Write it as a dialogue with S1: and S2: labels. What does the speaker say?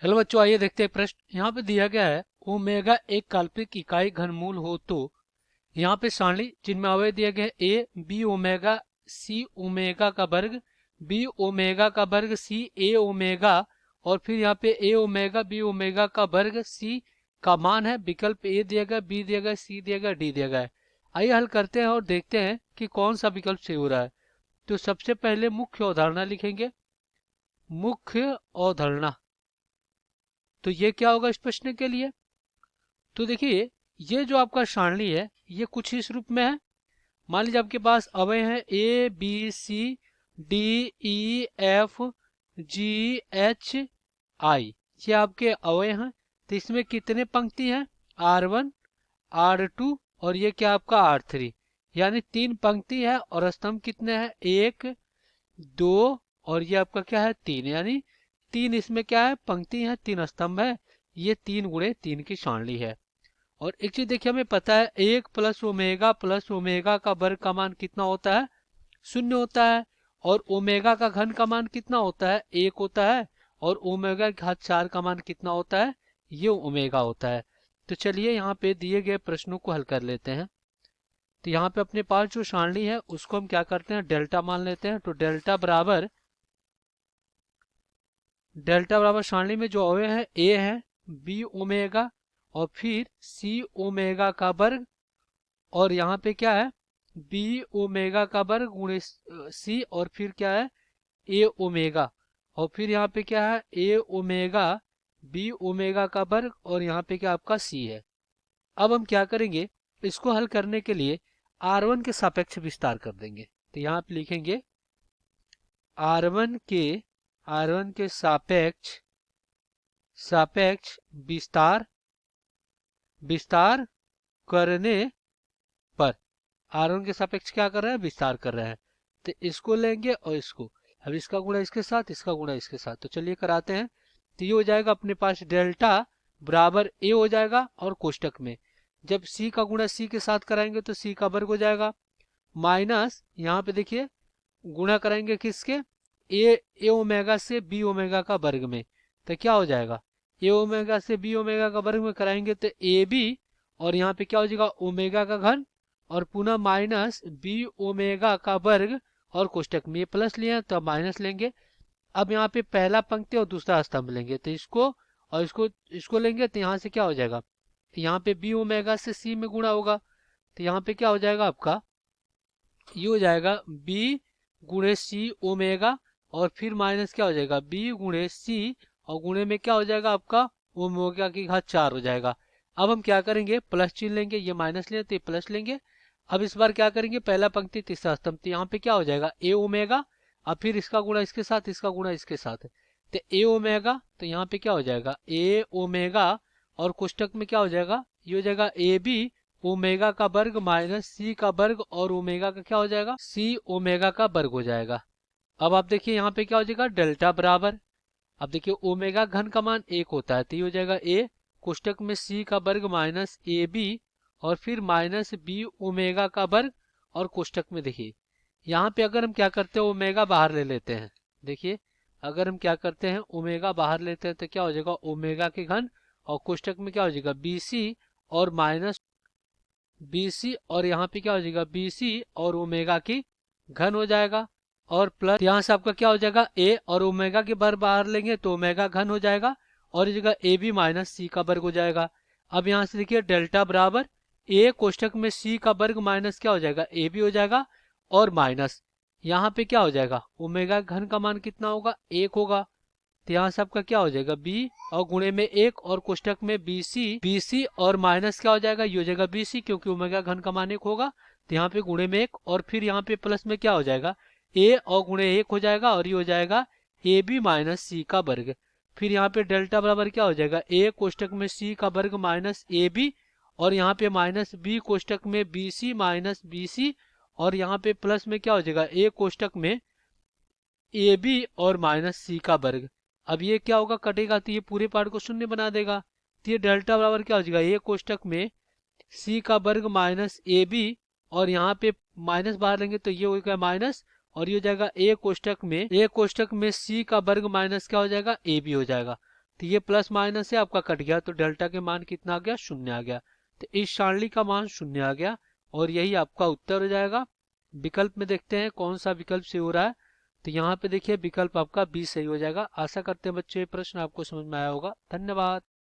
S1: Hello बच्चों, आइए देखते हैं प्रश्न। यहाँ पे दिया गया है ओमेगा एक काल्पनिक इकाई घनमूल हो तो यहाँ पे सारणी जिनमें अवयव दिए गए A B omega C omega का वर्ग, बी ओमेगा का वर्ग, सी ए ओमेगा, और फिर यहाँ पे ए ओमेगा बी ओमेगा का वर्ग सी का मान है। विकल्प ए दिया गया, बी दिया गया, सी दिया गया, डी दिया गया है। आइए हल करते हैं और देखते हैं कि कौन सा विकल्प सही हो रहा है। तो सबसे पहले मुख्य अवधारणा लिखेंगे। मुख्य अवधारणा, तो ये क्या होगा इस प्रश्न के लिए? तो देखिए, ये जो आपका सारणी है ये कुछ इस रूप में है। मान लीजिए आपके पास अवयव है A B C D E F G H I, ये आपके अवयव हैं। तो इसमें कितने पंक्ति हैं? R1, R2 और ये क्या आपका R3, यानी तीन पंक्ति है। और स्तंभ कितने हैं? एक, दो और ये आपका क्या है? तीन, यानी तीन इसमें क्या है? पंक्ति है, तीन स्तंभ है। ये 3 × 3 की सारणी है। और एक चीज देखिए, हमें पता है 1 प्लस ओमेगा का वर्ग का मान कितना होता है? 0 होता है। और ओमेगा का घन का मान कितना होता है? 1 होता है। और ओमेगा की घात 4 का मान कितना होता है? ये ओमेगा होता है। तो चलिए यहाँ पे दिए गए प्रश्नों को हल कर लेते हैं। तो यहाँ पे अपने पास जो सारणी है उसको हम क्या करते हैं? डेल्टा मान लेते हैं। तो डेल्टा बराबर सारणी में जो अवयव है ए है बी ओमेगा और फिर सी ओमेगा का वर्ग, और यहाँ पे क्या है? बी ओमेगा का वर्ग गुणे सी, और फिर क्या है? ए ओमेगा, और फिर यहाँ पे क्या है? ए ओमेगा बी ओमेगा का वर्ग, और यहाँ पे क्या आपका सी है। अब हम क्या करेंगे? इसको हल करने के लिए R1 के सापेक्ष विस्तार कर देंगे। तो यहाँ पे लिखेंगे R1 के सापेक्ष विस्तार करने पर। R1 के सापेक्ष क्या कर रहे हैं? विस्तार कर रहे हैं। तो इसको लेंगे और इसको, अब इसका गुणा इसके साथ, इसका गुणा इसके साथ। तो चलिए कराते हैं। तो ये हो जाएगा अपने पास डेल्टा बराबर ए हो जाएगा, और कोष्टक में जब सी का गुणा सी के साथ कराएंगे तो सी का वर्ग हो जाएगा, माइनस यहाँ पे देखिए गुणा कराएंगे किसके? ए ओमेगा से बी ओमेगा का वर्ग में। तो क्या हो जाएगा? ए ओमेगा से बी ओमेगा का वर्ग में कराएंगे तो ए बी, और यहाँ पे क्या हो जाएगा? ओमेगा का घन, और पुनः माइनस बी ओमेगा का वर्ग, और कोष्टक में ये प्लस लिया तो माइनस लेंगे। अब यहाँ पे पहला पंक्ति और दूसरा स्तंभ लेंगे, तो इसको और इसको लेंगे तो यहाँ से क्या हो जाएगा? यहाँ पे बी ओमेगा से सी में गुणा होगा। तो यहाँ पे क्या हो जाएगा आपका? ये हो जाएगा बी गुणे सी ओमेगा, और फिर माइनस क्या हो जाएगा? बी गुणे सी, और गुणे में क्या हो जाएगा आपका? ओमेगा की घात 4 हो जाएगा। अब हम क्या करेंगे? प्लस चिन्ह लेंगे, ये माइनस लेते प्लस लेंगे। अब इस बार क्या करेंगे? पहला पंक्ति तीसरा स्तंभ, तो यहाँ पे क्या हो जाएगा? ए ओमेगा, अब फिर इसका गुणा इसके साथ, इसका गुणा इसके साथ। तो ए ओमेगा, तो यहाँ पे क्या हो जाएगा? ए ओमेगा, और कोष्टक में क्या हो जाएगा? ये हो जाएगा ए बी ओमेगा का वर्ग माइनस सी का वर्ग, और ओमेगा का क्या हो जाएगा? सी ओमेगा का वर्ग हो जाएगा। अब आप देखिए यहाँ पे क्या हो जाएगा? डेल्टा बराबर, अब देखिए ओमेगा घन का मान 1 होता है, तो ये हो जाएगा ए कोष्टक में सी का वर्ग माइनस ए बी, और फिर माइनस बी ओमेगा का वर्ग, और कोष्टक में देखिए यहाँ पे अगर हम क्या करते हैं? ओमेगा बाहर ले लेते हैं। देखिए अगर हम क्या करते हैं? ओमेगा बाहर लेते हैं तो क्या हो जाएगा? ओमेगा के घन, और कोष्टक में क्या हो जाएगा? बी सी और माइनस BC, और यहाँ पे क्या हो जाएगा? BC और ओमेगा की घन हो जाएगा, और प्लस यहाँ से आपका क्या हो जाएगा? A और ओमेगा के वर्ग बाहर लेंगे तो ओमेगा घन हो जाएगा, और इस जगह ए बी माइनस सी का वर्ग हो जाएगा। अब यहाँ से देखिए डेल्टा बराबर A कोष्टक में C का वर्ग माइनस क्या हो जाएगा? ए बी हो जाएगा, और माइनस यहाँ पे क्या हो जाएगा? ओमेगा घन का मान कितना होगा? 1 होगा। तो यहाँ से आपका क्या हो जाएगा? बी और गुणे में 1, और कोष्टक में बीसी और माइनस क्या हो जाएगा? ये हो जाएगा BC, क्योंकि ओमेगा घन का मान 1 होगा। तो यहाँ पे गुणे में 1, और फिर यहाँ पे प्लस में क्या हो जाएगा? A और गुणे 1 हो जाएगा, और ये हो जाएगा ए बी माइनस सी का वर्ग। फिर यहाँ पे डेल्टा बराबर क्या हो जाएगा? A कोष्टक में C का वर्ग माइनस ए बी, और यहाँ पे माइनस बी कोष्टक में BC माइनस BC, और यहाँ पे प्लस में क्या हो जाएगा? A कोष्टक में ए बी और माइनस सी का वर्ग। अब ये क्या होगा? कटेगा तो ये पूरे पार्ट को शून्य बना देगा। तो ये डेल्टा बराबर क्या हो जाएगा? ए कोष्टक में सी का वर्ग माइनस ए बी, और यहाँ पे माइनस बाहर लेंगे तो ये हो जाएगा माइनस, और ये हो जाएगा ए कोष्टक में सी का वर्ग माइनस क्या हो जाएगा? ए बी हो जाएगा। तो ये प्लस माइनस से आपका कट गया, तो डेल्टा के मान कितना आ गया, शून्य आ गया। तो इस सारणी का मान शून्य आ गया और यही आपका उत्तर हो जाएगा। विकल्प में देखते हैं कौन सा विकल्प सही हो रहा है। तो यहाँ पे देखिए विकल्प आपका बी सही हो जाएगा। आशा करते हैं बच्चों ये प्रश्न आपको समझ में आया होगा। धन्यवाद।